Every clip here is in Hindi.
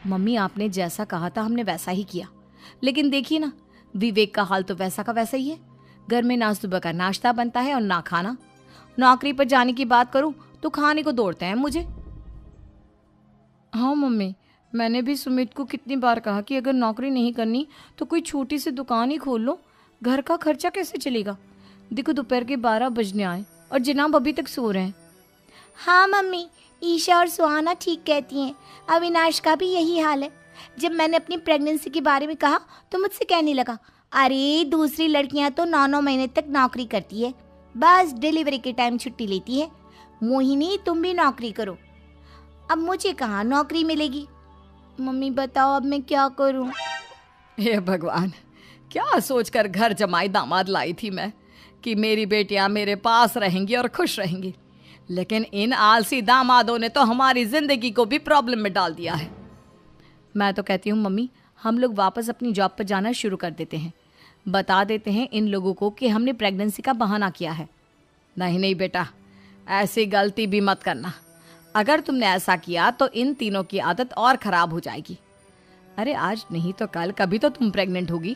मम्मी आपने जैसा कहा था हमने वैसा ही किया, लेकिन देखिए ना, विवेक का हाल तो वैसा का वैसा ही है। घर में ना सुबह का नाश्ता बनता है और ना खाना। नौकरी पर जाने की बात करूं तो खाने को दौड़ते हैं मुझे। हाँ मम्मी, मैंने भी सुमित को कितनी बार कहा कि अगर नौकरी नहीं करनी तो कोई छोटी सी दुकान ही खोल लो, घर का खर्चा कैसे चलेगा। देखो दोपहर के 12 बजने आए और जनाब अभी तक सो रहे हैं। हाँ मम्मी, ईशा और सुहाना ठीक कहती हैं। अविनाश का भी यही हाल है। जब मैंने अपनी प्रेगनेंसी के बारे में कहा तो मुझसे कहने लगा, अरे दूसरी लड़कियां तो 9-9 महीने तक नौकरी करती है, बस डिलीवरी के टाइम छुट्टी लेती है। मोहिनी तुम भी नौकरी करो। अब मुझे कहाँ नौकरी मिलेगी। मम्मी बताओ अब मैं क्या करूँ। हे भगवान, क्या सोचकर घर जमाई दामाद लाई थी मैं कि मेरी बेटियां मेरे पास रहेंगी और खुश रहेंगी, लेकिन इन आलसी दामादों ने तो हमारी जिंदगी को भी प्रॉब्लम में डाल दिया है। मैं तो कहती हूँ मम्मी, हम लोग वापस अपनी जॉब पर जाना शुरू कर देते हैं। बता देते हैं इन लोगों को कि हमने प्रेगनेंसी का बहाना किया है। नहीं नहीं बेटा, ऐसी गलती भी मत करना। अगर तुमने ऐसा किया तो इन तीनों की आदत और ख़राब हो जाएगी। अरे आज नहीं तो कल कभी तो तुम प्रेग्नेंट होगी,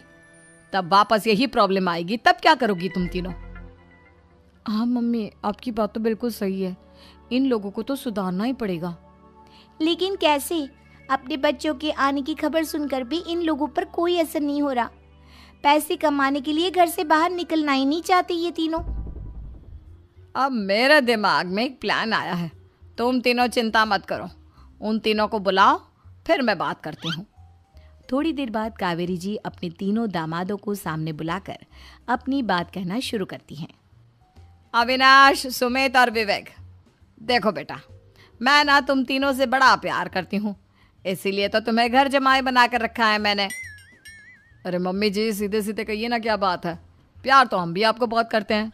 तब वापस यही प्रॉब्लम आएगी। तब क्या करोगी तुम तीनों। हाँ मम्मी, आपकी बात तो बिल्कुल सही है। इन लोगों को तो सुधारना ही पड़ेगा। लेकिन कैसे? अपने बच्चों के आने की खबर सुनकर भी इन लोगों पर कोई असर नहीं हो रहा। पैसे कमाने के लिए घर से बाहर निकलना ही नहीं चाहते ये तीनों। अब मेरे दिमाग में एक प्लान आया है। तुम तीनों चिंता मत करो, उन तीनों को बुलाओ, फिर मैं बात करती हूँ। थोड़ी देर बाद कावेरी जी अपने तीनों दामादों को सामने बुलाकर अपनी बात कहना शुरू करती हैं। अविनाश, सुमित और विवेक, देखो बेटा, मैं ना तुम तीनों से बड़ा प्यार करती हूँ, इसीलिए तो तुम्हें घर जमाई बना कर रखा है मैंने। अरे मम्मी जी, सीधे सीधे कहिए ना, क्या बात है। प्यार तो हम भी आपको बहुत करते हैं।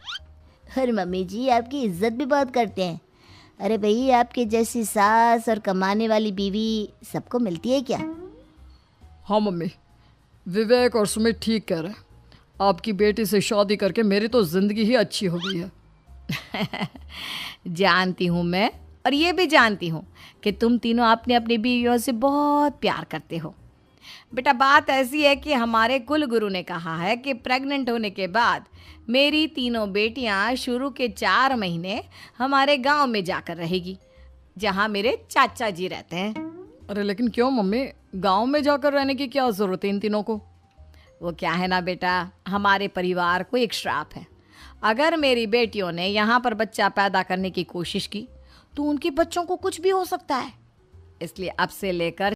अरे मम्मी जी, आपकी इज्जत भी बहुत करते हैं। अरे भाई, आपके जैसी सास और कमाने वाली बीवी सबको मिलती है क्या? हाँ मम्मी, विवेक और सुमित ठीक कह रहे हैं। आपकी बेटी से शादी करके मेरी तो ज़िंदगी ही अच्छी हो गई है। जानती हूँ मैं, और ये भी जानती हूँ कि तुम तीनों अपने अपनी बीवियों से बहुत प्यार करते हो। बेटा बात ऐसी है कि हमारे कुल गुरु ने कहा है कि प्रेग्नेंट होने के बाद मेरी तीनों बेटियां शुरू के 4 महीने हमारे गांव में जाकर रहेगी, जहां मेरे चाचा जी रहते हैं। अरे लेकिन क्यों मम्मी, गांव में जाकर रहने की क्या ज़रूरत है इन तीनों को। वो क्या है ना बेटा, हमारे परिवार को एक श्राप है। अगर मेरी बेटियों ने यहाँ पर बच्चा पैदा करने की कोशिश की तो उनके बच्चों को कुछ भी हो सकता है। इसलिए अब से लेकर